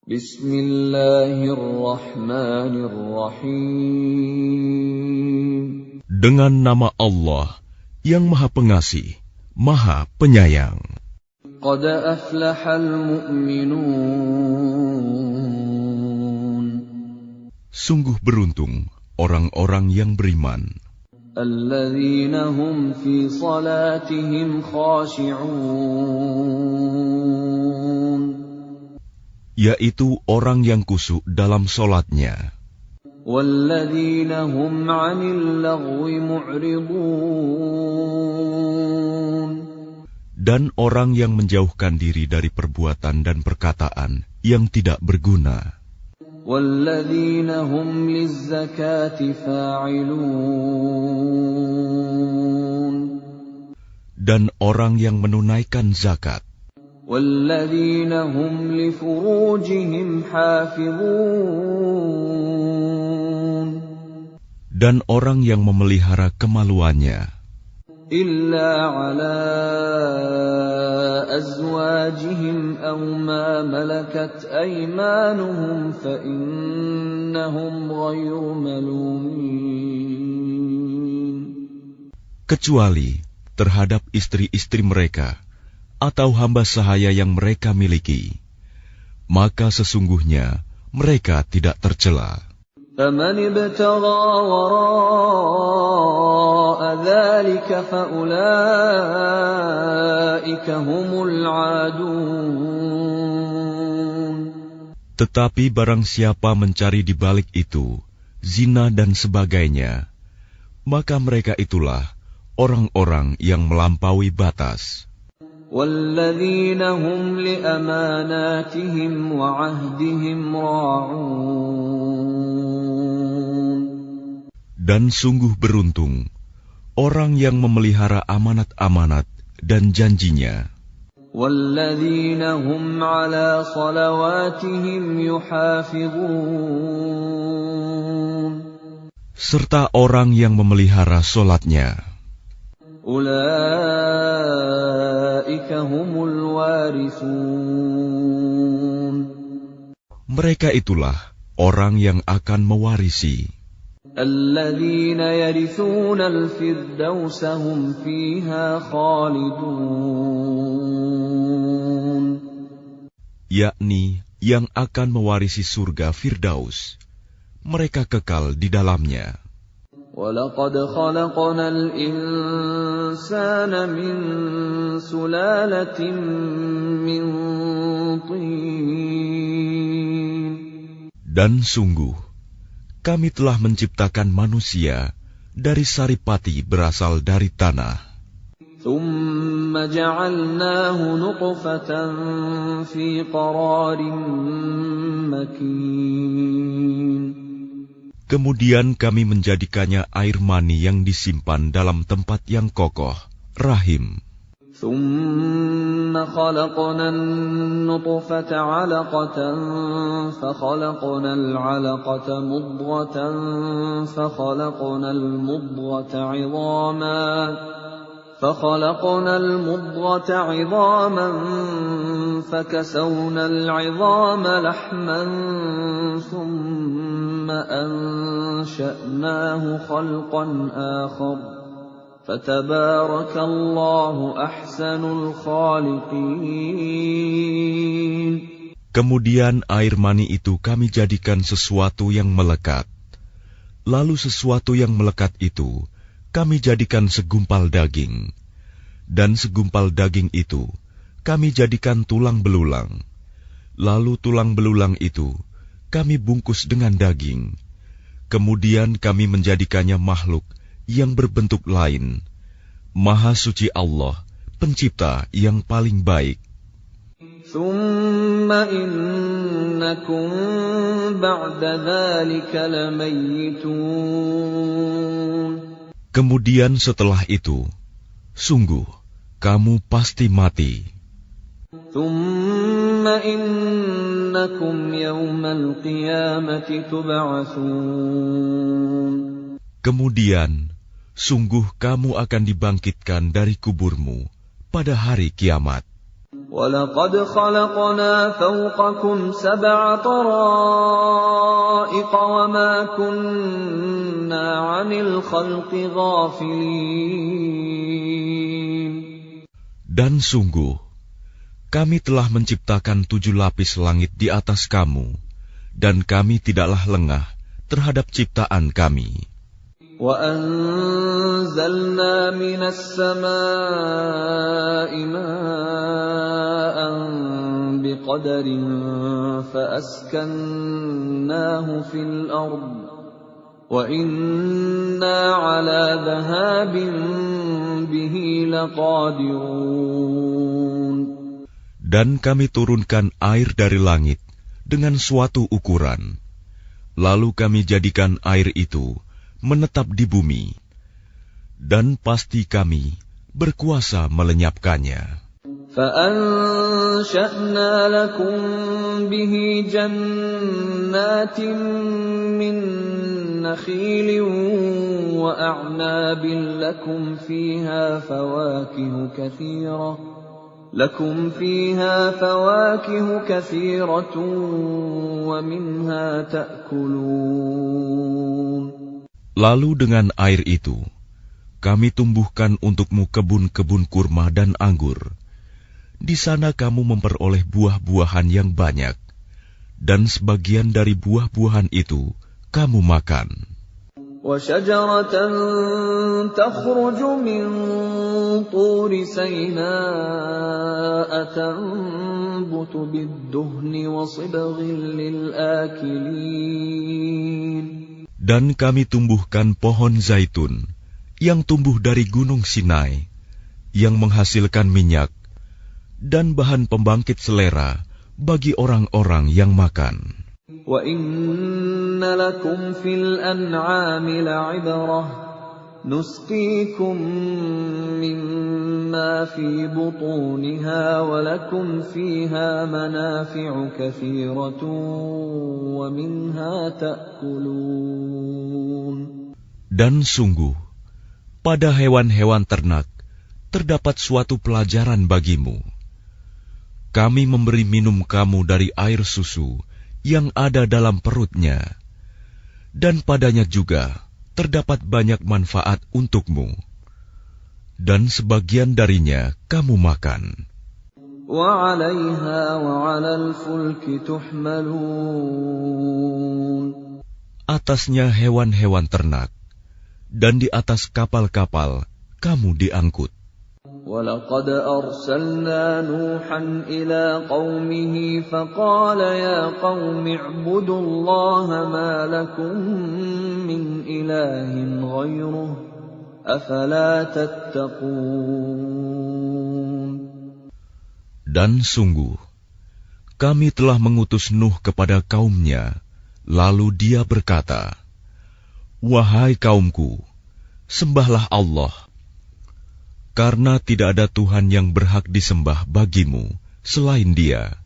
Bismillahirrahmanirrahim. Dengan nama Allah yang Maha Pengasih, Maha Penyayang. Qad aflahal mu'minun. Sungguh beruntung orang-orang yang beriman. Alladzina hum fi salatihim khashi'un. Yaitu orang yang khusyuk dalam solatnya. Walladzina hum 'anil lagwi mu'ridun. Dan orang yang menjauhkan diri dari perbuatan dan perkataan yang tidak berguna. Walladzina hum lizzakati fa'ilun. Dan orang yang menunaikan zakat. Walladzina hum li furujihim hafizun. Dan orang yang memelihara kemaluannya. Illa ala azwajihim aw ma malakat aymanuhum fa innahum ghayru malumin. Kecuali terhadap istri-istri mereka atau hamba sahaya yang mereka miliki, maka sesungguhnya mereka tidak tercela. فَمَنِ ابْتَغَى وَرَاءَ ذَلِكَ فَأُولَئِكَ هُمُ الْعَادُونَ. Tetapi barang siapa mencari di balik itu zina dan sebagainya, maka mereka itulah orang-orang yang melampaui batas. وَالَّذِينَ هُمْ لِأَمَانَاتِهِمْ وَعَهْدِهِمْ رَاعُونَ. Dan sungguh beruntung orang yang memelihara amanat-amanat dan janjinya. وَالَّذِينَ هُمْ عَلَى صَلَوَاتِهِمْ يُحَافِظُونَ. Serta orang yang memelihara solatnya. Ulaika humul warithun. Mereka itulah orang yang akan mewarisi. Alladzina yarithuna al-firdausa hum fiha khalidun. Yakni yang akan mewarisi surga Firdaus. Mereka kekal di dalamnya. وَلَقَدْ خَلَقْنَا الْإِنسَانَ مِنْ سُلَالَةٍ مِنْ طِينٍ. Dan sungguh, kami telah menciptakan manusia dari saripati berasal dari tanah. ثُمَّ جَعَلْنَاهُ نُطْفَةً فِي قَرَارٍ مَكِينٍ. Kemudian kami menjadikannya air mani yang disimpan dalam tempat yang kokoh, rahim. ثُمَّ خَلَقْنَا النُّطْفَةَ عَلَقَةً فَخَلَقْنَا الْعَلَقَةَ مُضْغَةً فَخَلَقْنَا الْمُضْغَةَ عِظَامًا فَكَسَوْنَا الْعِظَامَ لَحْمًا ثُمَّ أَنشَأْنَاهُ خَلْقًا آخَرَ فَتَبَارَكَ اللَّهُ أَحْسَنُ الْخَالِقِينَ. Kemudian air mani itu kami jadikan sesuatu yang melekat. Lalu sesuatu yang melekat itu kami jadikan segumpal daging. Dan segumpal daging itu kami jadikan tulang belulang. Lalu tulang belulang itu kami bungkus dengan daging. Kemudian kami menjadikannya makhluk yang berbentuk lain. Maha suci Allah, pencipta yang paling baik. ثُمَّ إِنَّكُمْ بَعْدَ ذَلِكَ لَمَيِّتُونَ. Kemudian setelah itu, sungguh kamu pasti mati. ثُمَّ إِنَّكُمْ يَوْمَ الْقِيَامَةِ تُبْعَثُونَ. Kemudian, sungguh kamu akan dibangkitkan dari kuburmu pada hari kiamat. وَلَقَدْ خَلَقْنَا فَوْقَكُمْ 7 طَرَائِقَ وَمَا كُنَّا عَنِ الْخَلْقِ غَافِلِينَ. Dan sungguh, kami telah menciptakan 7 lapis langit di atas kamu, dan kami tidaklah lengah terhadap ciptaan kami. وَأَنزَلْنَا مِنَ السَّمَاءِ مَاءً بِقَدَرٍ فَأَسْكَنَّاهُ فِي الْأَرْضِ وَإِنَّا عَلَى ذَهَابٍ بِهِ لَقَادِرُونَ. Dan kami turunkan air dari langit dengan suatu ukuran, lalu kami jadikan air itu menetap di bumi, dan pasti kami berkuasa melenyapkannya. فَأَنشَأْنَا لَكُم بِهِ جَنَّاتٍ مِّن نَّخِيلٍ وَأَعْنَابٍ لَّكُمْ فِيهَا فَوَاكِهُ كَثِيرَةٌ وَمِنْهَا تَأْكُلُونَ. Lalu dengan air itu, kami tumbuhkan untukmu kebun-kebun kurma dan anggur. Di sana kamu memperoleh buah-buahan yang banyak, dan sebagian dari buah-buahan itu kamu makan. وَشَجَرَةً تَخْرُجُ مِنْ طُورِ سَيْنَاءَ تَنبُتُ بِالدُّهْنِ وَصِبْغٍ لِلْآكِلِينَ. Dan kami tumbuhkan pohon zaitun yang tumbuh dari gunung Sinai, yang menghasilkan minyak dan bahan pembangkit selera bagi orang-orang yang makan. وَإِنَّ لَكُمْ فِي الْأَنْعَامِ لَعِبْرَةً نُسْقِيكُم مِّمَّا فِي بُطُونِهَا وَلَكُمْ فِيهَا مَنَافِعُ كَثِيرَةٌ وَمِنْهَا تَأْكُلُونَ. Dan sungguh, pada hewan-hewan ternak terdapat suatu pelajaran bagimu. Kami memberi minum kamu dari air susu yang ada dalam perutnya, dan padanya juga terdapat banyak manfaat untukmu, dan sebagian darinya kamu makan. وَعَلَيْهَا وَعَلَى الْفُلْكِ تُحْمَلُونَ. Atasnya hewan-hewan ternak, dan di atas kapal-kapal kamu diangkut. وَلَقَدْ أَرْسَلْنَا نُوحًا إِلَىٰ قَوْمِهِ فَقَالَ يَا قَوْمِ اعْبُدُوا اللَّهَ مَا لَكُم مِّنْ إِلَٰهٍ غَيْرُهُ أَفَلَا تَتَّقُونَ. Dan sungguh, kami telah mengutus Nuh kepada kaumnya, lalu dia berkata, "Wahai kaumku, sembahlah Allah, karena tidak ada Tuhan yang berhak disembah bagimu selain Dia,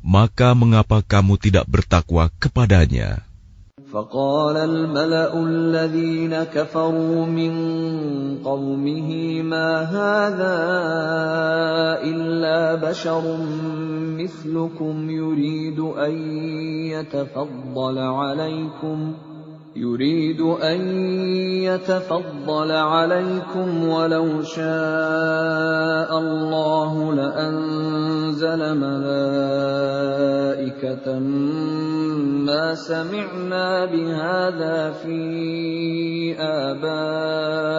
maka mengapa kamu tidak bertakwa kepadanya?" فَقَالَ الْمَلَأُ الَّذِينَ كَفَرُوا مِنْ قَوْمِهِ مَا هَذَا إِلَّا بَشَرٌ مِثْلُكُمْ يُرِيدُ أَنْ يَتَفَضَّلَ عَلَيْكُمْ وَلَوْ شَاءَ اللَّهُ لَأَنزَلَ مَلَائِكَةً مَا سَمِعْنَا بِهَذَا فِي آبَائِنَا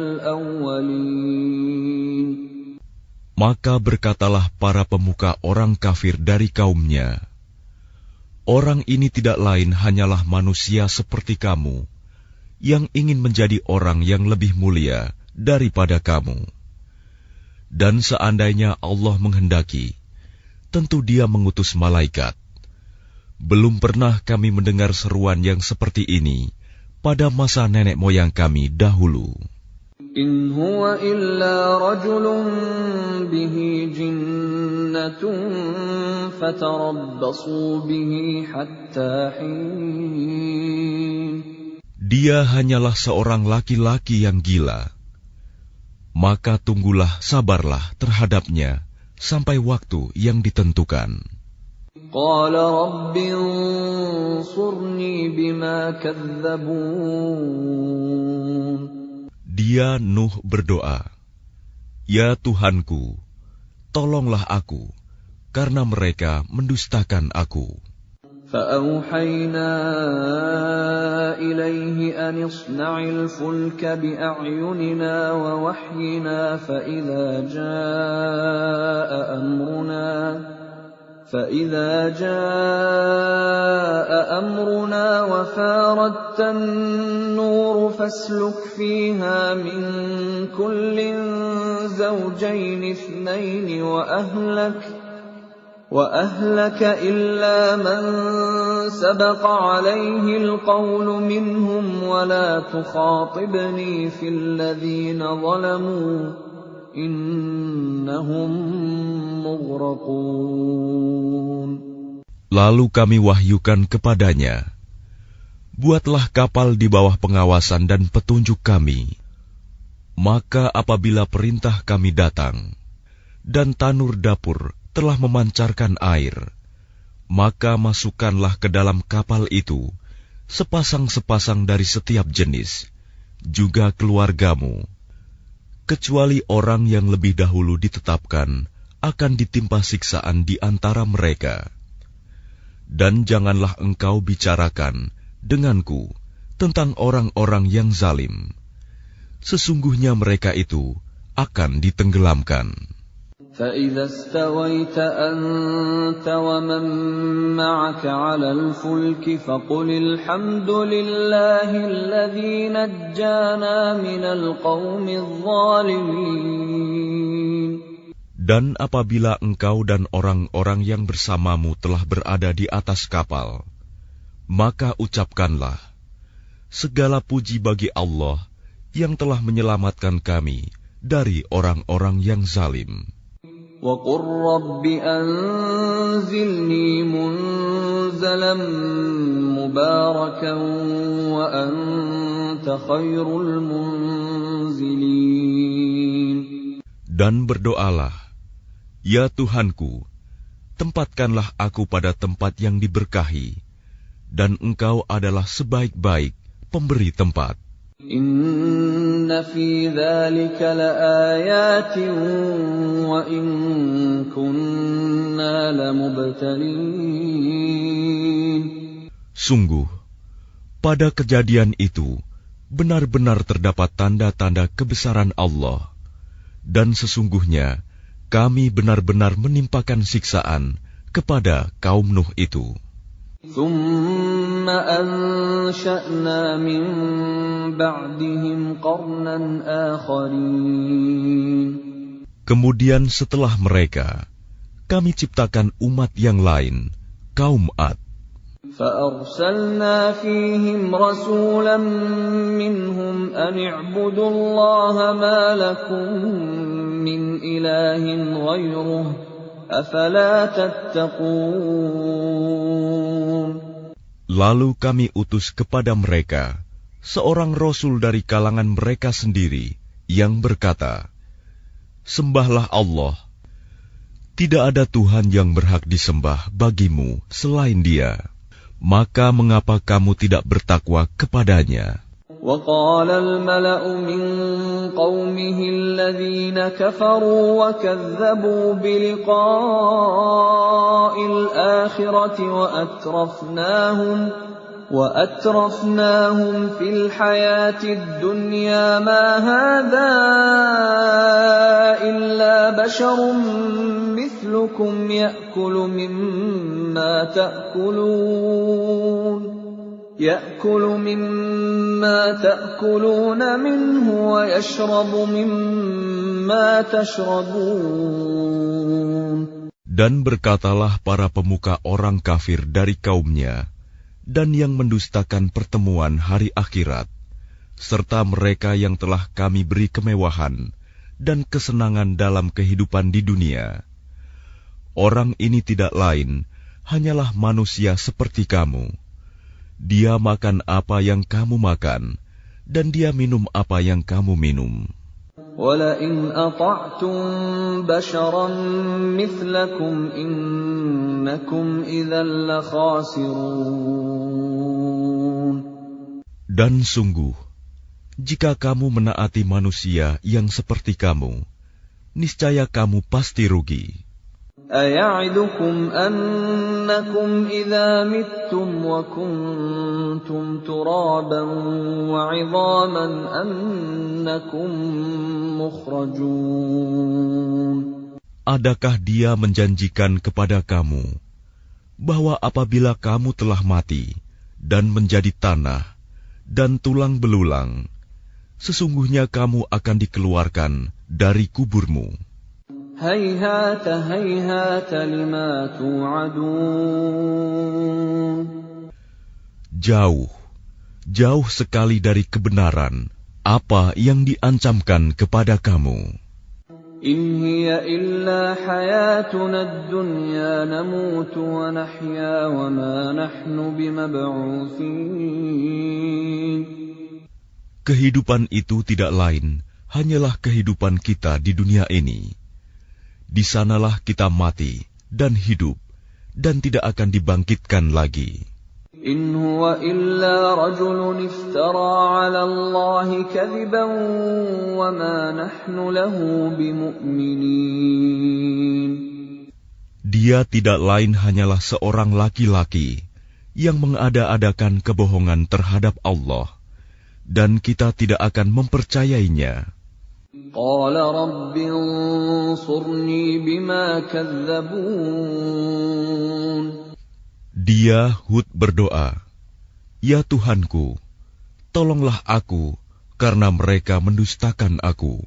الْأَوَّلِينَ. Maka berkatalah para pemuka orang kafir dari kaumnya, "Orang ini tidak lain hanyalah manusia seperti kamu, yang ingin menjadi orang yang lebih mulia daripada kamu. Dan seandainya Allah menghendaki, tentu Dia mengutus malaikat. Belum pernah kami mendengar seruan yang seperti ini pada masa nenek moyang kami dahulu." إِنْ هُوَ إِلَّا رَجُلٌ بِهِ جِنَّةٌ فَتَرَبَّصُوا بِهِ حَتَّى حِينٍ. Dia hanyalah seorang laki-laki yang gila. Maka tunggulah, sabarlah terhadapnya sampai waktu yang ditentukan. قال رب انصرني بما كذبون. Dia Nuh berdoa, "Ya Tuhanku, tolonglah aku, karena mereka mendustakan aku." فأوحينا إليه أن اصنع الفلك بأعيننا ووحينا فإذا جاء أمرنا وفاردت النور فاسلك فيها من كل زوجين اثنين وأهلك إلا من سبق عليه القول منهم ولا تخاطبني في الذين ظلموا إنهم مغرقون. Lalu kami wahyukan kepadanya, "Buatlah kapal di bawah pengawasan dan petunjuk kami. Maka apabila perintah kami datang, dan tanur dapur telah memancarkan air, maka masukkanlah ke dalam kapal itu sepasang-sepasang dari setiap jenis, juga keluargamu, kecuali orang yang lebih dahulu ditetapkan akan ditimpa siksaan di antara mereka. Dan janganlah engkau bicarakan denganku tentang orang-orang yang zalim. Sesungguhnya mereka itu akan ditenggelamkan." فإذا استويت أنت ومن معك على الفلك فقل الحمد لله الذي نجانا من القوم الظالمين. Dan apabila engkau dan orang-orang yang bersamamu telah berada di atas kapal, maka ucapkanlah, "Segala puji bagi Allah yang telah menyelamatkan kami dari orang-orang yang zalim." وَقُلْ رَبِّ أَنزِلْنِي مُنزَلًا مُبَارَكًا وَأَنْتَ خَيْرُ الْمُنزِلِينَ. Dan berdoalah, "Ya Tuhanku, tempatkanlah aku pada tempat yang diberkahi, dan Engkau adalah sebaik-baik pemberi tempat." إِنَّ فِي ذَلِكَ لَآيَاتٍ وَإِن كُنَّا لَمُبْتَلِينَ. Sungguh, pada kejadian itu benar-benar terdapat tanda-tanda kebesaran Allah, dan sesungguhnya kami benar-benar menimpakan siksaan kepada kaum Nuh itu. ثُمَّ أَنشَأْنَا مِن بَعْدِهِمْ قَرْنًا آخَرِينَ. Kemudian setelah mereka, kami ciptakan umat yang lain, kaum Ad. فَأَرْسَلْنَا فِيهِمْ رَسُولًا مِّنْهُمْ أَنِ اعْبُدُوا اللَّهَ مَا لَكُم مِّنْ إِلَٰهٍ غَيْرُهُ أَفَلَا تَتَّقُونَ. Lalu kami utus kepada mereka seorang rasul dari kalangan mereka sendiri yang berkata, "Sembahlah Allah. Tidak ada Tuhan yang berhak disembah bagimu selain Dia. Maka mengapa kamu tidak bertakwa kepadanya?" وَقَالَ الْمَلَأُ مِنْ قَوْمِهِ الَّذِينَ كَفَرُوا وَكَذَّبُوا بِلِقَاءِ الْآخِرَةِ وَأَتْرَفْنَاهُمْ فِي الْحَيَاةِ الدُّنْيَا مَا هَذَا إِلَّا بَشَرٌ مِثْلُكُمْ يَأْكُلُ مِمَّا تَأْكُلُونَ مِنْهُ وَيَشْرَبُ مِمَّا تَشْرَبُونَ. Dan berkatalah para pemuka orang kafir dari kaumnya, dan yang mendustakan pertemuan hari akhirat, serta mereka yang telah kami beri kemewahan dan kesenangan dalam kehidupan di dunia. Orang ini tidak lain, hanyalah manusia seperti kamu. Dia makan apa yang kamu makan, dan dia minum apa yang kamu minum. وَلَئِنْ أَطَعْتُمْ بَشَرًا مِثْلَكُمْ إِنَّكُمْ إِذًا لَخَاسِرُونَ. Dan sungguh, jika kamu menaati manusia yang seperti kamu, niscaya kamu pasti rugi. أَيَعِدُكُمْ أَنَّكُمْ إِذَا مِتُّمْ وَكُنْتُمْ تُرَابًا وَعِظَامًا أَنَّكُمْ مُخْرَجُونَ. Adakah dia menjanjikan kepada kamu bahwa apabila kamu telah mati dan menjadi tanah dan tulang belulang, sesungguhnya kamu akan dikeluarkan dari kuburmu? هَيْهَاتَ هَيْهَاتَ لِمَا تُوعَدُونَ. Jauh, jauh sekali dari kebenaran apa yang diancamkan kepada kamu. إِنْ هِيَ إِلَّا حَيَاتُنَا الدُّنْيَا نَمُوتُ وَنَحْيَا وَمَا نَحْنُ بِمَبْعُوثِينَ. Kehidupan itu tidak lain hanyalah kehidupan kita di dunia ini. Di sanalah kita mati dan hidup dan tidak akan dibangkitkan lagi. إِنْ هُوَ إِلَّا رَجُلٌ افْتَرَى عَلَى اللَّهِ كَذِبًا وَمَا نَحْنُ لَهُ بِمُؤْمِنِينَ. Dia tidak lain hanyalah seorang laki-laki yang mengada-adakan kebohongan terhadap Allah, dan kita tidak akan mempercayainya. قَالَ رَبِّ انصُرْنِي بِمَا كَذَّبُونِ. Dia Hud berdoa, "Ya Tuhanku, tolonglah aku karena mereka mendustakan aku."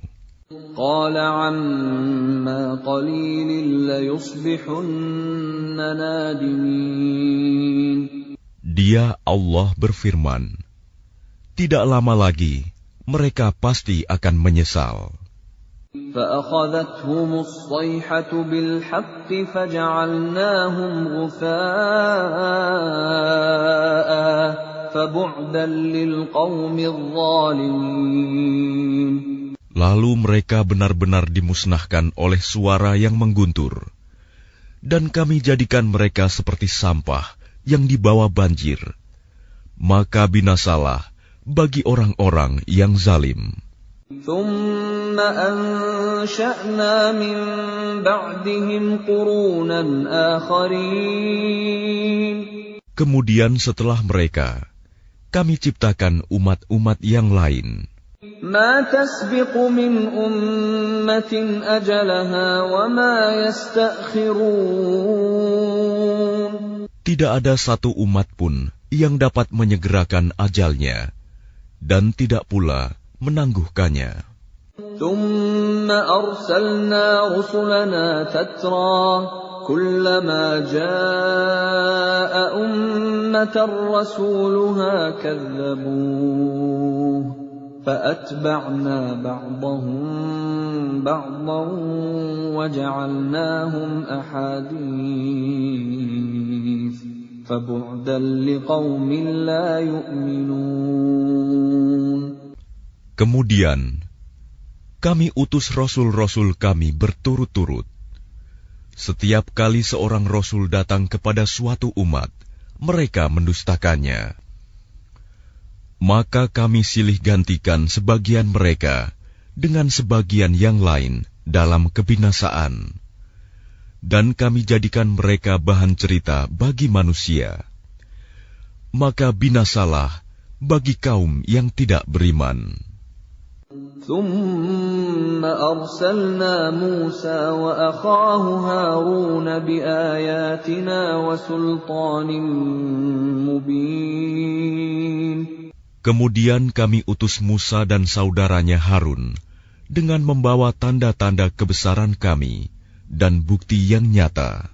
قَالَ عَمَّا قَلِيلٍ لَيُصْبِحُنَّ نَادِمِينَ. Dia Allah berfirman, tidak lama lagi mereka pasti akan menyesal. فَأَخَذَتْهُمُ الصَّيْحَةُ بِالْحَقِّ فَجَعَلْنَاهُمْ غُثَاءً فَبُعْدًا لِلْقَوْمِ الظَّالِمِينَ. Lalu mereka benar-benar dimusnahkan oleh suara yang mengguntur, dan kami jadikan mereka seperti sampah yang dibawa banjir. Maka binasalah bagi orang-orang yang zalim. ثُمَّ أَنشَأْنَا مِن بَعْدِهِمْ قُرُونًا آخَرِينَ. Kemudian setelah mereka, kami ciptakan umat-umat yang lain. مَا تَسْبِقُ مِنْ أُمَّةٍ أَجَلَهَا وَمَا يَسْتَأْخِرُونَ. Tidak ada satu umat pun yang dapat menyegerakan ajalnya, dan tidak pula menangguhkannya. ثُمَّ أَرْسَلْنَا رُسُلَنَا تَتْرَى كُلَّمَا جَاءَ أُمَّةً رَّسُولُهَا كَذَّبُوهُ فَأَتْبَعْنَا بَعْضَهُم بَعْضًا وَجَعَلْنَاهُمْ أَحَادِيثَ فَبُعْدًا لِقَوْمٍ لَّا يُؤْمِنُونَ. Kemudian kami utus rasul-rasul kami berturut-turut. Setiap kali seorang rasul datang kepada suatu umat, mereka mendustakannya. Maka kami silih gantikan sebagian mereka dengan sebagian yang lain dalam kebinasaan. Dan kami jadikan mereka bahan cerita bagi manusia. Maka binasalah bagi kaum yang tidak beriman. ثُمَّ أَرْسَلْنَا مُوسَى وَأَخَاهُ هَارُونَ بِآيَاتِنَا وَسُلْطَانٍ مُبِينٍ. Kemudian kami utus Musa dan saudaranya Harun dengan membawa tanda-tanda kebesaran kami dan bukti yang nyata.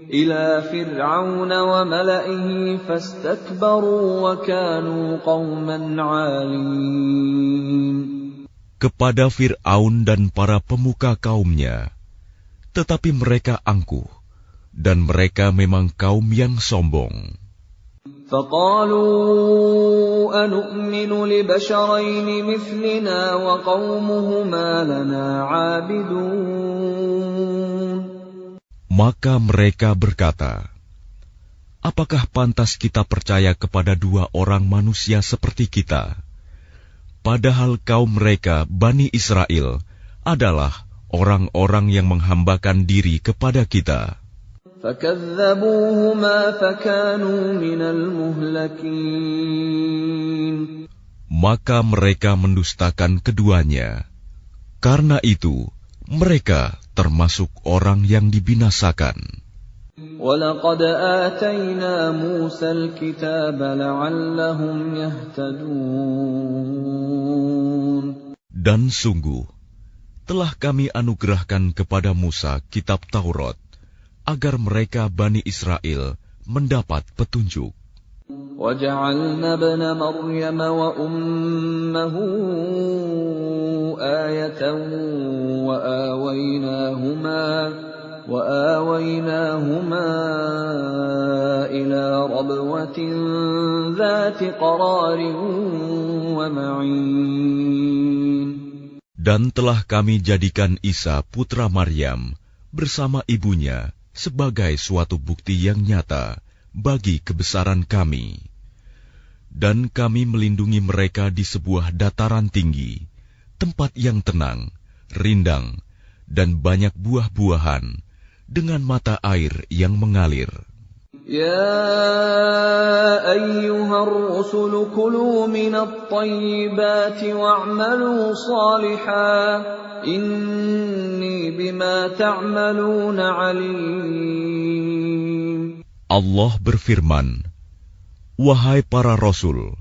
إِلَى فِرْعَوْنَ وَمَلَئِهِ فَاسْتَكْبَرُوا وَكَانُوا قَوْمًا عَالِينَ. Kepada Fir'aun dan para pemuka kaumnya, tetapi mereka angkuh, dan mereka memang kaum yang sombong. فقالوا أنؤمن لبشرين مثلنا وقومهما لنا عابدون. Maka mereka berkata, apakah pantas kita percaya kepada dua orang manusia seperti kita? Padahal kaum mereka, Bani Israel, adalah orang-orang yang menghambakan diri kepada kita. فكذبوهما فكانوا من المهلكين. Maka mereka mendustakan keduanya. Karena itu, mereka termasuk orang yang dibinasakan. وَلَقَدْ آتَيْنَا مُوسَى الْكِتَابَ لَعَلَّهُمْ يَهْتَدُونَ. Dan sungguh, telah kami anugerahkan kepada Musa kitab Taurat, agar mereka Bani Israel mendapat petunjuk. وَجَعَلْنَا ابْنَ مَرْيَمَ وَأُمَّهُ آيَةً وَآوَيْنَاهُمَا إِلَى رَبْوَةٍ ذَاتِ قَرَارٍ وَمَعِينٍ. Dan telah kami jadikan Isa putra Maryam bersama ibunya sebagai suatu bukti yang nyata bagi kebesaran kami. Dan kami melindungi mereka di sebuah dataran tinggi, tempat yang tenang, rindang, dan banyak buah-buahan, dengan mata air yang mengalir. يا أيها الرسل كلوا من الطيبات واعملوا صالحا إني بما تعملون عليم. Allah berfirman, wahai para rasul,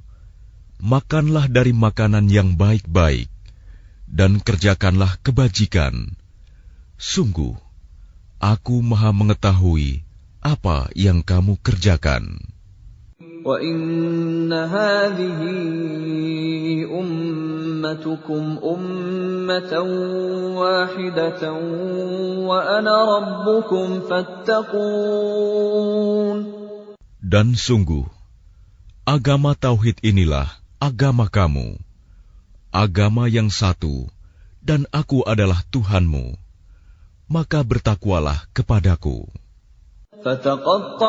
makanlah dari makanan yang baik-baik dan kerjakanlah kebajikan. Sungguh, aku Maha mengetahui apa yang kamu kerjakan. وَإِنَّ هَٰذِهِ أُمَّتُكُمْ أُمَّةً وَاحِدَةً وَأَنَا رَبُّكُمْ فَاتَّقُونِ. Dan sungguh, agama Tauhid inilah agama kamu, agama yang satu, dan aku adalah Tuhanmu, maka bertakwalah kepadaku. فَتَقَطَّعُوا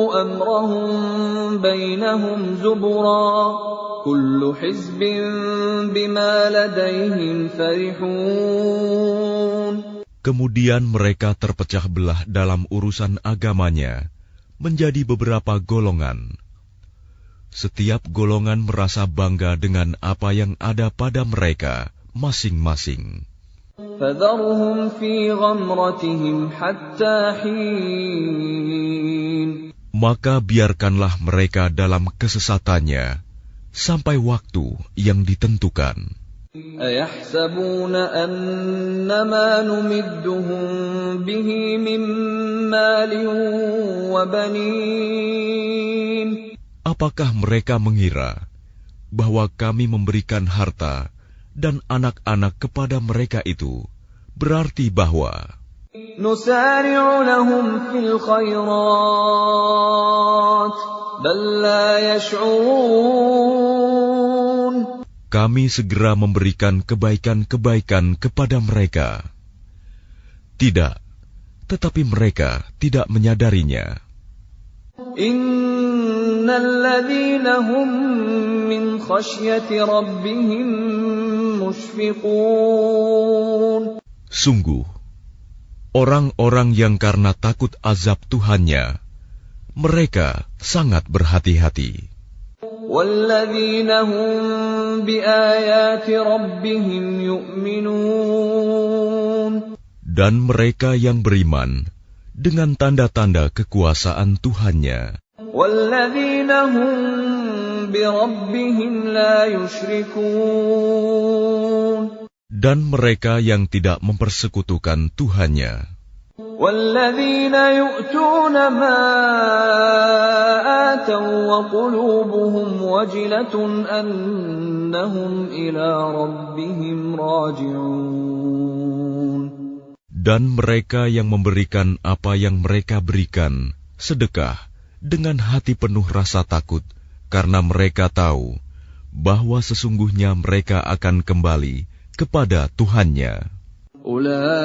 أَمْرَهُم بَيْنَهُمْ زُبُرًا كُلُّ حِزْبٍ بِمَا لَدَيْهِمْ فَرِحُونَ. Kemudian mereka terpecah belah dalam urusan agamanya menjadi beberapa golongan. Setiap golongan merasa bangga dengan apa yang ada pada mereka masing-masing. فَذَرْهُمْ فِي غَمْرَتِهِمْ حَتَّى حِينٍ. Maka biarkanlah mereka dalam kesesatannya sampai waktu yang ditentukan. أَيَحْسَبُونَ أَنَّمَا نُمِدُّهُم بِهِ مِن مَّالٍ وَبَنِينَ. Apakah mereka mengira bahwa kami memberikan harta dan anak-anak kepada mereka itu berarti bahwa نُسَارِعُ لَهُمْ فِي الْخَيْرَاتِ بَل لَّا يَشْعُرُونَ. kami segera memberikan kebaikan-kebaikan kepada mereka? Tidak, tetapi mereka tidak menyadarinya. Innal ladzina hum min khasyati rabbihim mushfiqun. Sungguh, orang-orang yang karena takut azab Tuhannya, mereka sangat berhati-hati. Walladzina hum biayati rabbihim yu'minun. Dan mereka yang beriman dengan tanda-tanda kekuasaan Tuhannya. Walladzina hum bi rabbihim la yusyrikun. Dan mereka yang tidak mempersekutukan Tuhannya. Walladzina yu'tuna ma ataw wa qulubuhum wajilatun annahum ila rabbihim raji'un. Dan mereka yang memberikan apa yang mereka berikan, sedekah, dengan hati penuh rasa takut, karena mereka tahu bahwa sesungguhnya mereka akan kembali kepada Tuhannya. Ulaika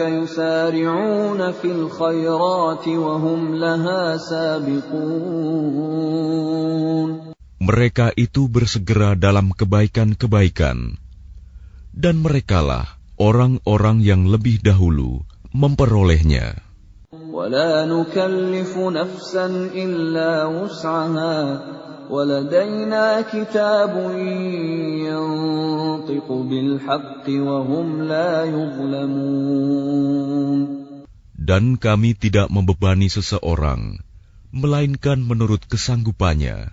yusari'una fil khairati wa hum laha sabiqun. Mereka itu bersegera dalam kebaikan-kebaikan, dan merekalah orang-orang yang lebih dahulu memperolehnya. وَلَا نُكَلِّفُ نَفْسًا إِلَّا وُسْعَهَا وَلَدَيْنَا كِتَابٌ يَنطِقُ بِالْحَقِّ وَهُمْ لَا يُظْلَمُونَ. Dan kami tidak membebani seseorang, melainkan menurut kesanggupannya.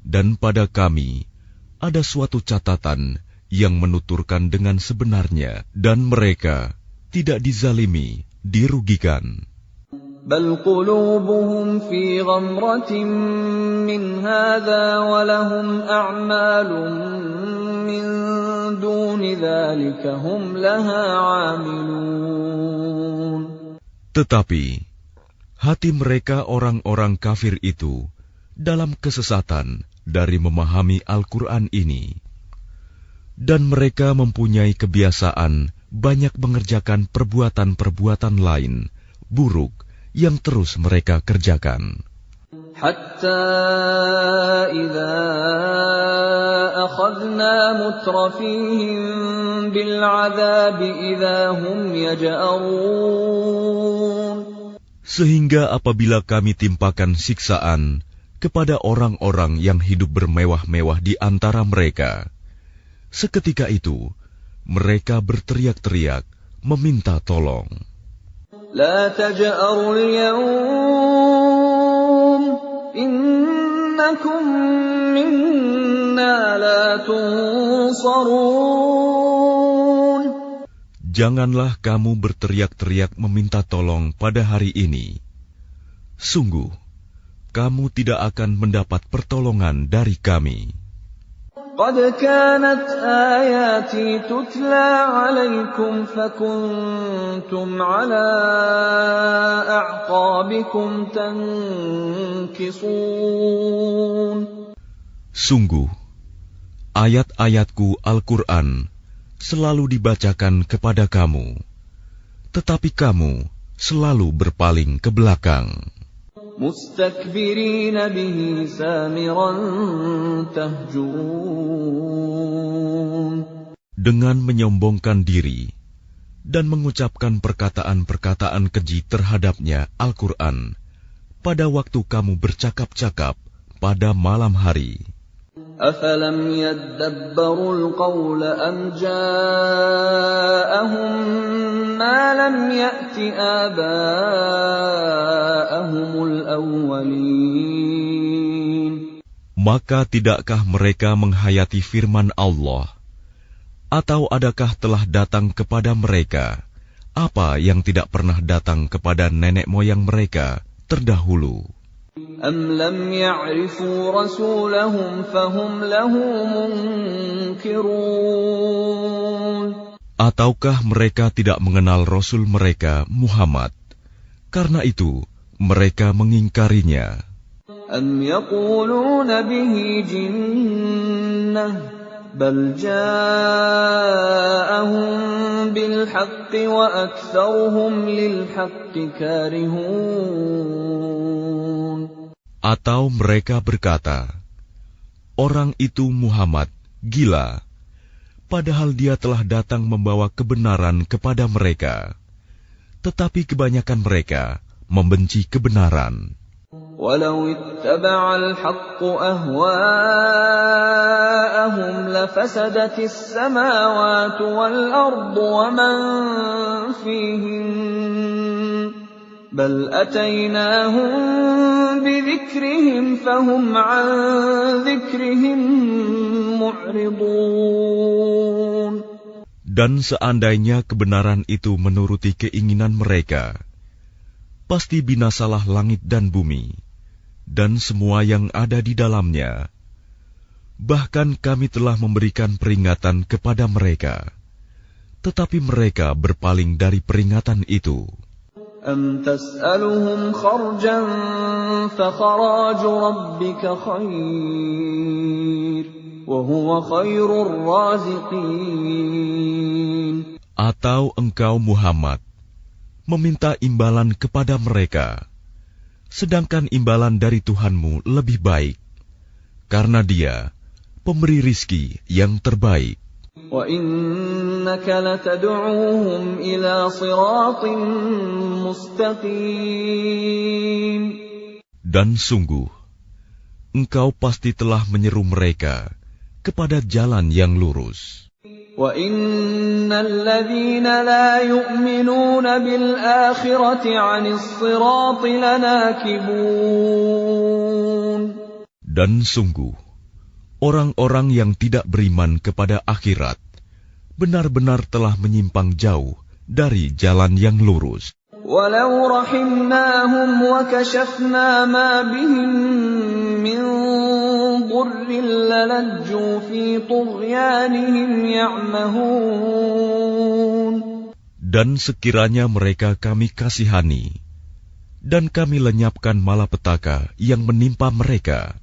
Dan pada kami ada suatu catatan yang menuturkan dengan sebenarnya, dan mereka tidak dizalimi, dirugikan. بل قلوبهم في غمرة من هذا ولهم أعمال من دون ذلك هم لها عاملون. Tetapi hati mereka orang-orang kafir itu dalam kesesatan dari memahami Al-Quran ini, dan mereka mempunyai kebiasaan banyak mengerjakan perbuatan-perbuatan lain buruk yang terus mereka kerjakan. Hatta idza akhadna mutrafihim bil 'adzabi idza hum yaj'arun. Sehingga apabila kami timpakan siksaan kepada orang-orang yang hidup bermewah-mewah di antara mereka, seketika itu mereka berteriak-teriak meminta tolong. La taj'arul yawm innakum minna la tunsarun. Janganlah kamu berteriak-teriak meminta tolong pada hari ini. Sungguh, kamu tidak akan mendapat pertolongan dari kami. Qad kanat ayati tutla 'alaykum fakuntum 'ala a'qabikum tankisun. Sungguh, ayat-ayatku Al-Quran selalu dibacakan kepada kamu, tetapi kamu selalu berpaling ke belakang. Mustakbirina bihi samiran tahjurun. Dengan menyombongkan diri dan mengucapkan perkataan-perkataan keji terhadapnya Al-Quran pada waktu kamu bercakap-cakap pada malam hari. أَفَلَمْ يَدَّبَّرُوا الْقَوْلَ أَمْ جَاءَهُم مَّا لَمْ يَأْتِ آبَاءَهُمُ الْأَوَّلِينَ. Maka tidakkah mereka menghayati firman Allah? Atau adakah telah datang kepada mereka apa yang tidak pernah datang kepada nenek moyang mereka terdahulu? أَمْ لَمْ يَعْرِفُوا رَسُولَهُمْ فَهُمْ لَهُ مُنْكِرُونَ. Ataukah mereka tidak mengenal Rasul mereka Muhammad, karena itu mereka mengingkarinya? أَمْ يَقُولُونَ بِهِ جِنَّةٌ بَلْ جَاءَهُم بِالْحَقِّ وَأَكْثَرُهُمْ لِلْحَقِّ كَارِهُونَ. Atau mereka berkata, orang itu Muhammad gila, padahal dia telah datang membawa kebenaran kepada mereka, tetapi kebanyakan mereka membenci kebenaran. وَلَوِ اتَّبَعَ الْحَقُّ أَهْوَاءَهُمْ لَفَسَدَتِ السَّمَاوَاتُ وَالْأَرْضُ وَمَنْ فِيهِنَّ بَلْ أَتَيْنَاهُمْ بِذِكْرِهِمْ فَهُمْ عَنْ ذِكْرِهِمْ مُعْرِضُونَ. Dan seandainya kebenaran itu menuruti keinginan mereka, pasti binasalah langit dan bumi, dan semua yang ada di dalamnya. Bahkan kami telah memberikan peringatan kepada mereka, tetapi mereka berpaling dari peringatan itu. أَمْ تَسْأَلُهُمْ خَرْجًا فَخَرَاجُ رَبِّكَ خَيْرٌ وَهُوَ خَيْرُ الرَّازِقِينَ. Atau engkau Muhammad meminta imbalan kepada mereka, sedangkan imbalan dari Tuhanmu lebih baik, karena Dia pemberi rizki yang terbaik. وَإِنَّكَ لَتَدْعُوهُمْ إِلَى صِرَاطٍ مُسْتَقِيمٍ. Dan sungguh, engkau pasti telah menyeru mereka kepada jalan yang lurus. وَإِنَّ الَّذِينَ لَا يُؤْمِنُونَ بِالْآخِرَةِ عَنِ الصِّرَاطِ لَنَاكِبُونَ. Dan sungguh, orang-orang yang tidak beriman kepada akhirat benar-benar telah menyimpang jauh dari jalan yang lurus. وَلَوْ رَحِمْنَاهُمْ وَكَشَفْنَا مَا بِهِمْ مِنْ ضُرٍّ لَلَجُّوا فِي طُغْيَانِهِمْ يَعْمَهُونَ. Dan sekiranya mereka kami kasihani, dan kami lenyapkan malapetaka yang menimpa mereka,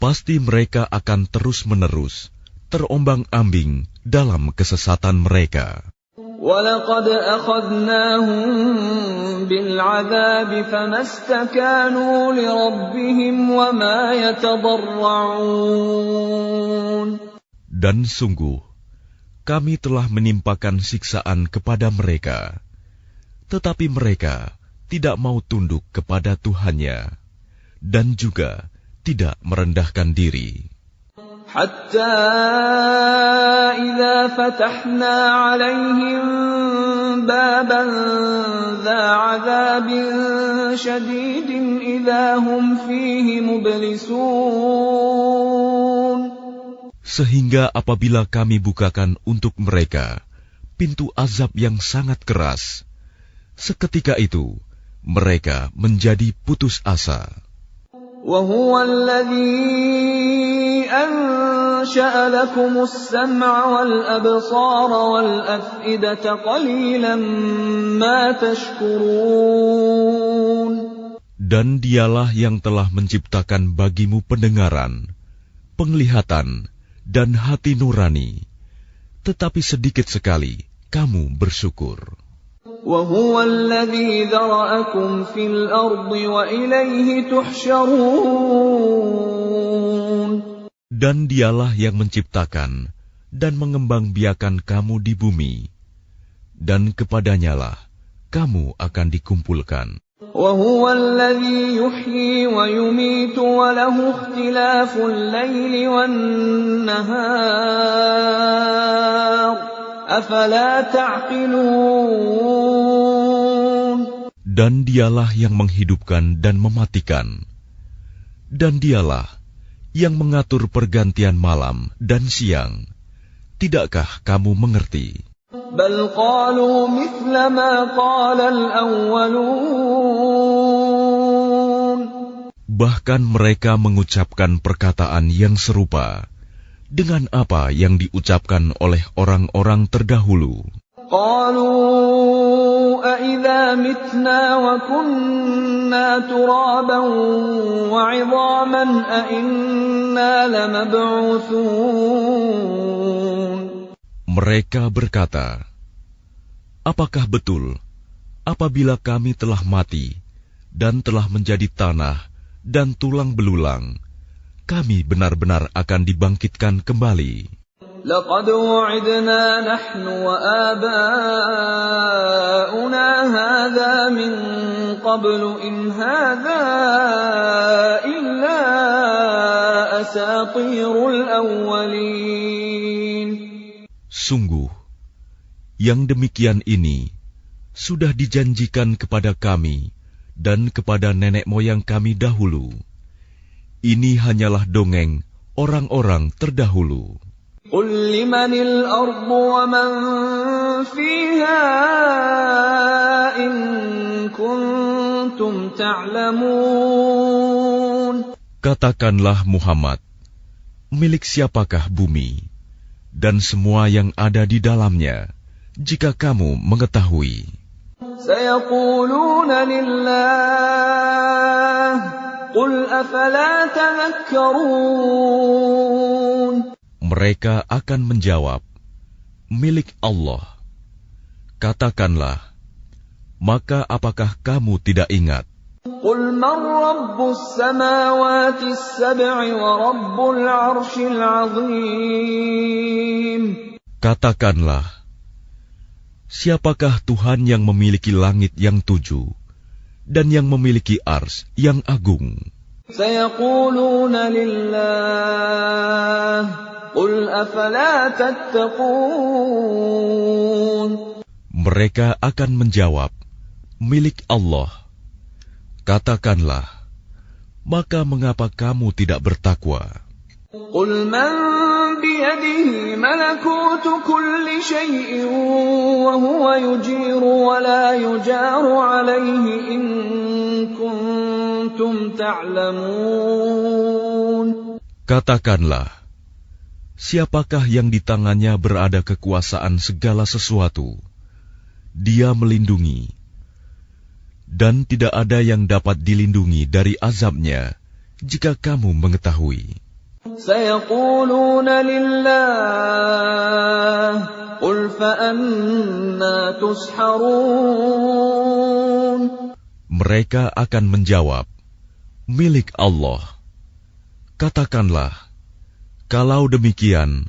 pasti mereka akan terus-menerus terombang-ambing dalam kesesatan mereka. وَلَقَدْ أَخَذْنَاهُمْ بِالْعَذَابِ فَمَا اسْتَكَانُوا لِرَبِّهِمْ وَمَا يَتَضَرَّعُونَ. Dan sungguh, kami telah menimpakan siksaan kepada mereka, tetapi mereka tidak mau tunduk kepada Tuhannya, dan juga tidak merendahkan diri. حتى إذا فتحنا عليهم بابا ذا عذاب شديد إذا هم فيه مبلسون. Sehingga apabila kami bukakan untuk mereka pintu azab yang sangat keras, seketika itu mereka menjadi putus asa. وَهُوَ الَّذِي أَنشَأَ لَكُمُ السَّمْعَ وَالْأَبْصَارَ وَالْأَفْئِدَةَ قَلِيلًا مَا تَشْكُرُونَ. Dan Dialah yang telah menciptakan bagimu pendengaran, penglihatan, dan hati nurani, tetapi sedikit sekali kamu bersyukur. وَهُوَ الَّذِي ذَرَأَكُمْ فِي الْأَرْضِ وَإِلَيْهِ تُحْشَرُونَ. Dan Dialah yang menciptakan dan mengembangbiakan kamu di bumi, dan kepadanyalah kamu akan dikumpulkan. وَهُوَ الَّذِي يُحْيِي وَيُمِيتُ وَلَهُ اخْتِلَافُ اللَّيْلِ وَالنَّهَارِ أَفَلَا تَعْقِلُونَ. Dan Dialah yang menghidupkan dan mematikan, dan Dialah yang mengatur pergantian malam dan siang. Tidakkah kamu mengerti? بَلْ قَالُوا مِثْلَ مَا قَالَ الْأَوَّلُونَ. Bahkan mereka mengucapkan perkataan yang serupa dengan apa yang diucapkan oleh orang-orang terdahulu. قَالُوا أَإِذَا مِتْنَا وَكُنَّا تُرَابًا وَعِظَامًا أَإِنَّا لَمَبْعُوثُونَ. Mereka berkata, apakah betul apabila kami telah mati dan telah menjadi tanah dan tulang belulang, kami benar-benar akan dibangkitkan kembali? لَقَدْ وُعِدْنَا نَحْنُ وَآبَاؤُنَا هَذَا مِنْ قَبْلُ إِنْ هَذَا إِلَّا أَسَاطِيرُ الْأَوَّلِينَ. Sungguh, yang demikian ini sudah dijanjikan kepada kami dan kepada nenek moyang kami dahulu. Ini hanyalah dongeng orang-orang terdahulu. قُلْ لِمَنِ الْأَرْضُ وَمَنْ فِيهَا إِن كُنْتُمْ تَعْلَمُونَ. Katakanlah Muhammad, milik siapakah bumi dan semua yang ada di dalamnya, jika kamu mengetahui. سيقولون لله قل أفلا تذكرون. Mereka akan menjawab, milik Allah. Katakanlah, maka apakah kamu tidak ingat? قل من رب السماوات السبع ورب العرش العظيم. Katakanlah, siapakah Tuhan yang memiliki langit yang 7 dan yang memiliki ars yang agung? سيقولون لله قل أفلا تتقون. Mereka akan menjawab, milik Allah. Katakanlah, maka mengapa kamu tidak bertakwa? قل من بيده ملكوت كل شيء وهو يجير ولا يجار عليه إن كنتم تعلمون. Katakanlah, siapakah yang di tangannya berada kekuasaan segala sesuatu? Dia melindungi, dan tidak ada yang dapat dilindungi dari azabnya jika kamu mengetahui. سيقولون لله قل فأنا تسحرون. Mereka akan menjawab, milik Allah. Katakanlah, kalau demikian,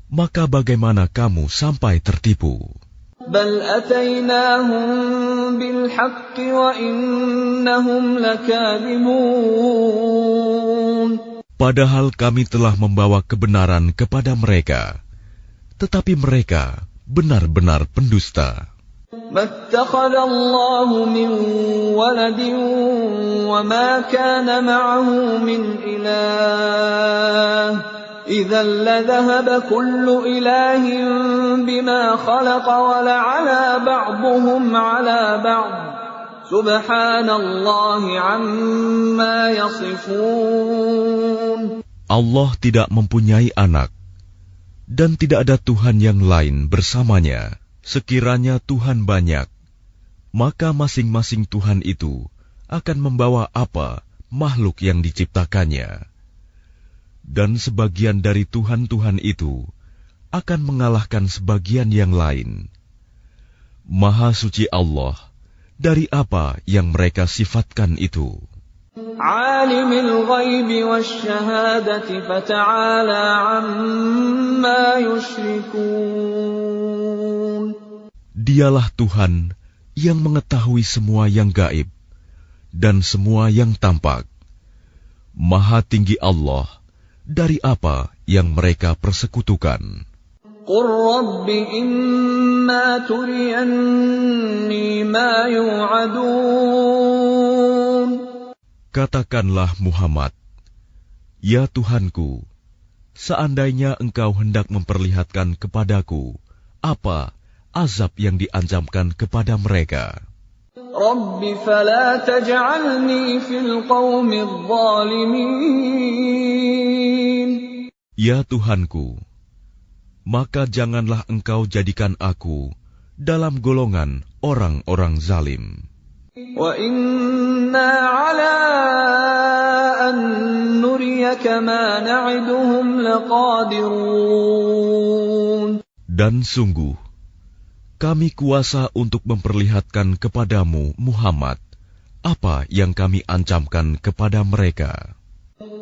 maka bagaimana kamu sampai tertipu? بل أتيناهم بالحق وإنهم لكاذبون. Padahal kami telah membawa kebenaran kepada mereka, tetapi mereka benar-benar pendusta. ما اتخذ الله من ولد وما كان معه من إله إذا لذهب كل إله بما خلق ولعلى بعضهم على بعض سبحان الله عما يصفون. Allah tidak mempunyai anak, dan tidak ada Tuhan yang lain bersamanya. Sekiranya Tuhan banyak, maka masing-masing Tuhan itu akan membawa apa makhluk yang diciptakannya. Dan sebagian dari Tuhan-Tuhan itu akan mengalahkan sebagian yang lain. Maha suci Allah dari apa yang mereka sifatkan itu. Alimul ghaibi wasyahadati fata'ala amma yushrikun. Dialah Tuhan yang mengetahui semua yang gaib dan semua yang tampak. Maha tinggi Allah dari apa yang mereka persekutukan. Qur Rabbi imma turiyanni ma yu'adun. Katakanlah Muhammad, ya Tuhanku, seandainya engkau hendak memperlihatkan kepadaku apa azab yang diancamkan kepada mereka. Rabbi fala taj'alni fil qaumidh dhalimin. Ya Tuhanku, maka janganlah engkau jadikan aku dalam golongan orang-orang zalim. Wa inna ala an nuriyaka ma na'iduhum laqadirun. Dan sungguh, kami kuasa untuk memperlihatkan kepadamu, Muhammad, apa yang kami ancamkan kepada mereka.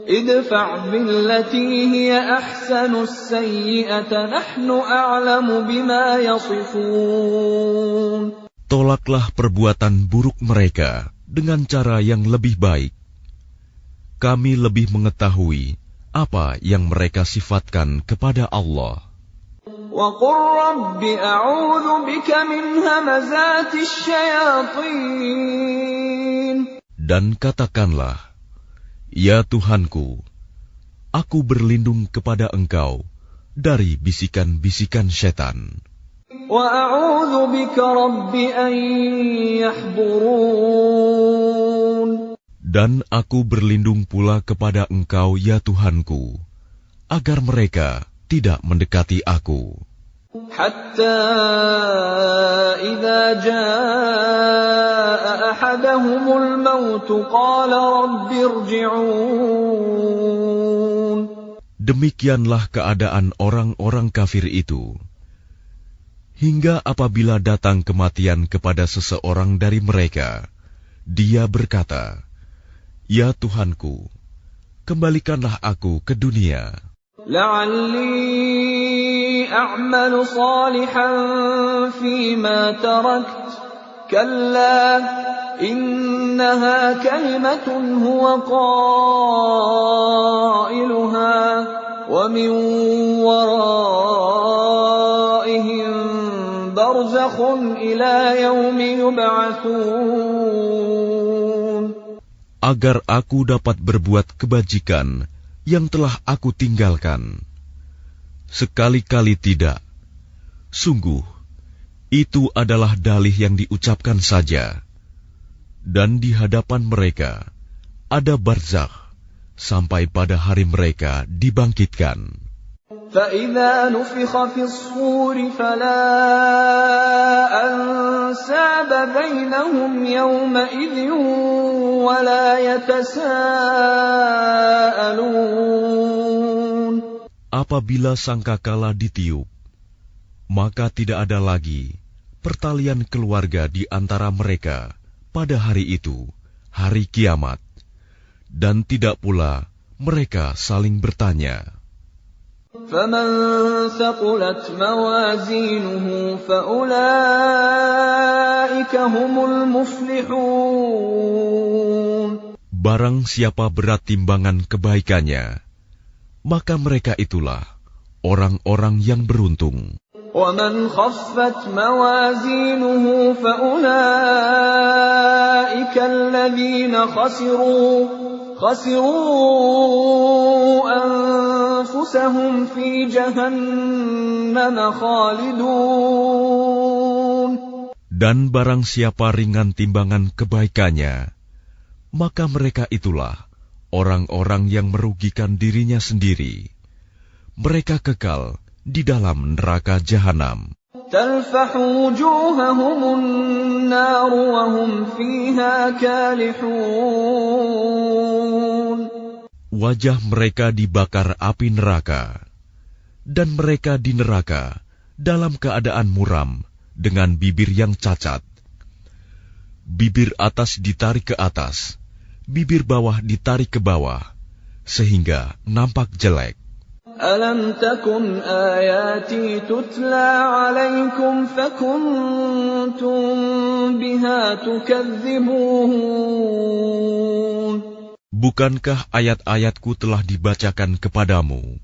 Idfa' billati hiya ahsanus sayyi'ata nahnu a'lamu bima yasifun. Tolaklah perbuatan buruk mereka dengan cara yang lebih baik. Kami lebih mengetahui apa yang mereka sifatkan kepada Allah. وَقُلْ رَبِّ أَعُوذُ بِكَ مِنْ هَمَزَاتِ الشَّيَاطِينِ. Dan katakanlah, ya Tuhanku, aku berlindung kepada Engkau dari bisikan-bisikan setan. وَأَعُوذُ بِكَ رَبِّ أَنْ يَحْضُرُونَ. Dan aku berlindung pula kepada Engkau, ya Tuhanku, agar mereka tidak mendekati aku. Hatta idza فإذا جاء أحدهم الموت قال رب ارجعون. Demikianlah keadaan orang-orang kafir itu. Hingga apabila datang kematian kepada seseorang dari mereka, dia berkata, "Ya Tuhanku, kembalikanlah aku ke dunia. لعلي أعمل صالحا فيما تركت كلا إنها كلمة هو قائلها ومن ورائهم برزخ إلى يوم يبعثون. Agar aku dapat berbuat kebajikan yang telah aku tinggalkan. Sekali-kali tidak. Sungguh, itu adalah dalih yang diucapkan saja. Dan di hadapan mereka ada barzakh sampai pada hari mereka dibangkitkan. فَإِذَا نُفِخَ فِي الصُّورِ فَلَا أَنْسَابَ بَيْنَهُمْ يَوْمَئِذٍ وَلَا يَتَسَاءَلُونَ. Apabila sangkakala ditiup, maka tidak ada lagi pertalian keluarga di antara mereka pada hari itu, hari kiamat, dan tidak pula mereka saling bertanya. فَمَنْ ثَقُلَتْ مَوَازِينُهُ فَأُولَئِكَ هُمُ الْمُفْلِحُونَ. Barang siapa berat timbangan kebaikannya, maka mereka itulah orang-orang yang beruntung. وَمَنْ خَفَّتْ مَوَازِينُهُ فَأُولَئِكَ الَّذِينَ خَسِرُوا أَنفُسَهُمْ فِي جَهَنَّمَ خَالِدُونَ. Dan barang siapa ringan timbangan kebaikannya, maka mereka itulah orang-orang yang merugikan dirinya sendiri. Mereka kekal di dalam neraka jahanam. تَلْفَحُ وُجُوهَهُمُ النَّارُ وَهُمْ فِيهَا كَالِحُونَ. Wajah mereka dibakar api neraka, dan mereka di neraka dalam keadaan muram dengan bibir yang cacat. Bibir atas ditarik ke atas, bibir bawah ditarik ke bawah, sehingga nampak jelek. أَلَمْ تَكُنْ آيَاتِي تُتْلَى عَلَيْكُمْ فَكُنْتُمْ بِهَا تُكَذِّبُونَ. Bukankah ayat-ayatku telah dibacakan kepadamu,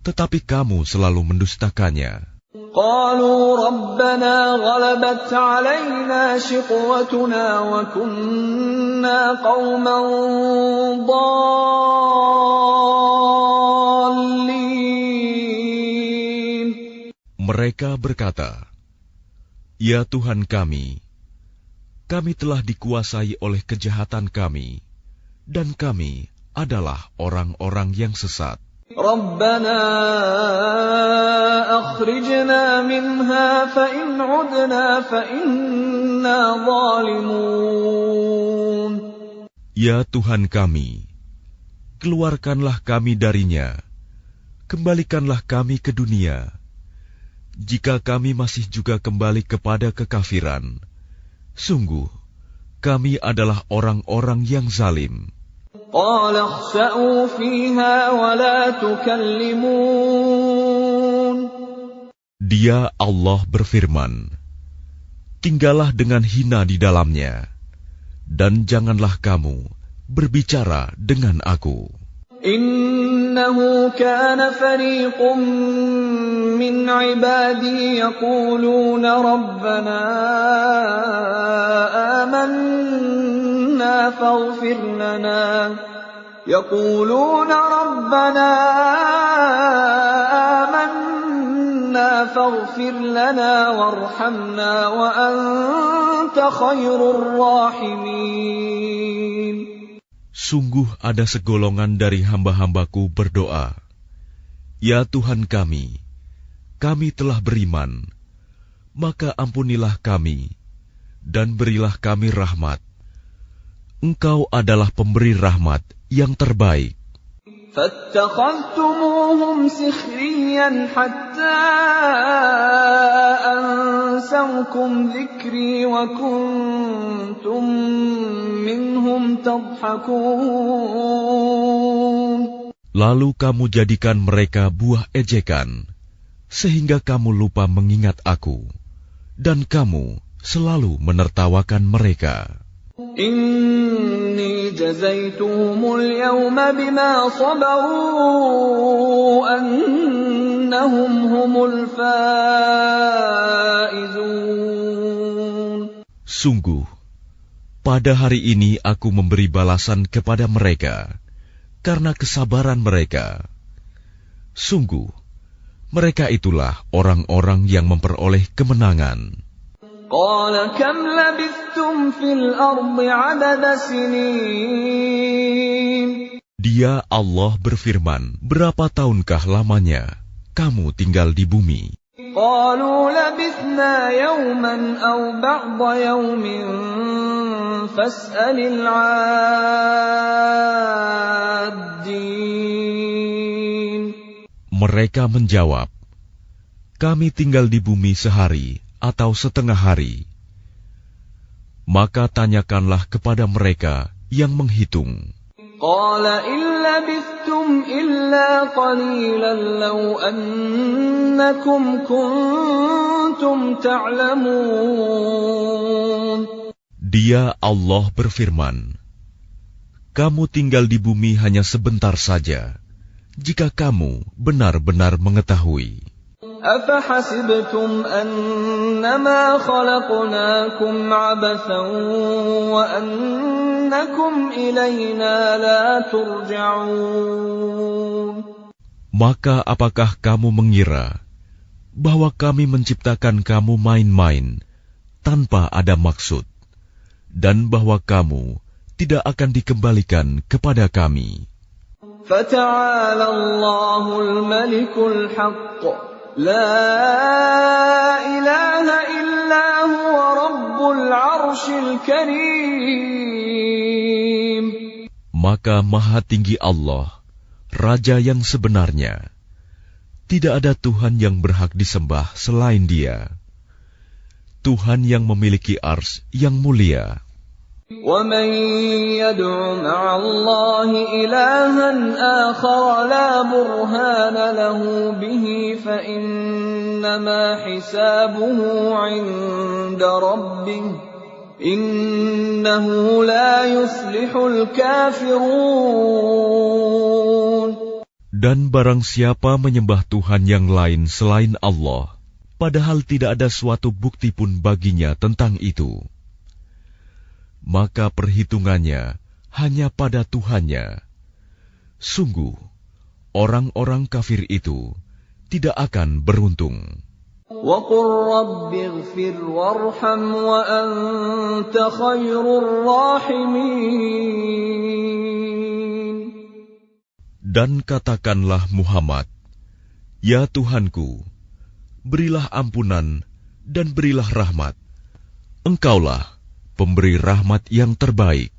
tetapi kamu selalu mendustakannya? قَالُوا رَبَّنَا غَلَبَتْ عَلَيْنَا شِقْوَتُنَا وَكُنَّا قَوْمًا ضَالِّينَ. Mereka berkata, "Ya Tuhan kami telah dikuasai oleh kejahatan kami, dan kami adalah orang-orang yang sesat. رَبَّنَا أَخْرِجْنَا مِنْهَا فَإِنْ عُدْنَا فَإِنَّا ظَالِمُونَ. Ya Tuhan kami, keluarkanlah kami darinya, kembalikanlah kami ke dunia. Jika kami masih juga kembali kepada kekafiran, sungguh kami adalah orang-orang yang zalim." قَالَ اخْسَئُوا فِيهَا وَلَا تُكَلِّمُونَ. Dia Allah berfirman, "Tinggallah dengan hina di dalamnya, dan janganlah kamu berbicara dengan aku." إِنَّهُ كَانَ فَرِيقٌ مِّنْ عِبَادِي يَقُولُونَ رَبَّنَا آمَنَّا فاغفر لنا وارحمنا وأنت خير الراحمين. Sungguh ada segolongan dari hamba-hambaku berdoa, "Ya Tuhan kami telah beriman, maka ampunilah kami dan berilah kami rahmat. Engkau adalah pemberi rahmat yang terbaik. فاتخذتموهم سخريا حتى أنسوكم ذكري وكنتم منهم تضحكون. Lalu kamu jadikan mereka buah ejekan, sehingga kamu lupa mengingat aku, dan kamu selalu menertawakan mereka. إني جزيتهم اليوم بما صبروا أنهم هم الفائزون. Sungguh, pada hari ini aku memberi balasan kepada mereka karena kesabaran mereka. Sungguh, mereka itulah orang-orang yang memperoleh kemenangan. قال كم لبثتم في الأرض عدد سنين. Dia Allah berfirman, berapa tahunkah lamanya kamu tinggal di bumi? قالوا لبثنا يوما أو بعض يوم فاسأل العادين. Mereka menjawab, kami tinggal di bumi sehari atau setengah hari. Maka tanyakanlah kepada mereka yang menghitung. قال إن لبثتم إلا قليلا لو أنكم كنتم تعلمون. Dia Allah berfirman, kamu tinggal di bumi hanya sebentar saja, jika kamu benar-benar mengetahui. أفحسبتم أنما خلقناكم عبثا وأنكم إلينا لا ترجعون. Maka apakah kamu mengira bahwa kami menciptakan kamu main-main tanpa ada maksud, dan bahwa kamu tidak akan dikembalikan kepada kami? فتعالى الله الملك الحق لا إله إلا هو رب العرش الكريم. Maka Maha Tinggi Allah, Raja yang sebenarnya. Tidak ada Tuhan yang berhak disembah selain Dia. Tuhan yang memiliki ars yang mulia. وَمَن يَدْعُ مَعَ اللَّهِ إِلَٰهًا آخَرَ لَا بُرْهَانَ لَهُ بِهِ فَإِنَّمَا حِسَابُهُ عِندَ رَبِّهِ إِنَّهُ لَا يُفْلِحُ الْكَافِرُونَ. Dan barang siapa menyembah Tuhan yang lain selain Allah, padahal tidak ada suatu bukti pun baginya tentang itu, maka perhitungannya hanya pada Tuhannya. Sungguh, orang-orang kafir itu tidak akan beruntung. وَقُلْ رَبِّ اغْفِرْ وَارْحَمْ وَأَنْتَ خَيْرُ الرَّاحِمِينَ. Dan katakanlah Muhammad, ya Tuhanku, berilah ampunan dan berilah rahmat. Engkaulah pemberi rahmat yang terbaik.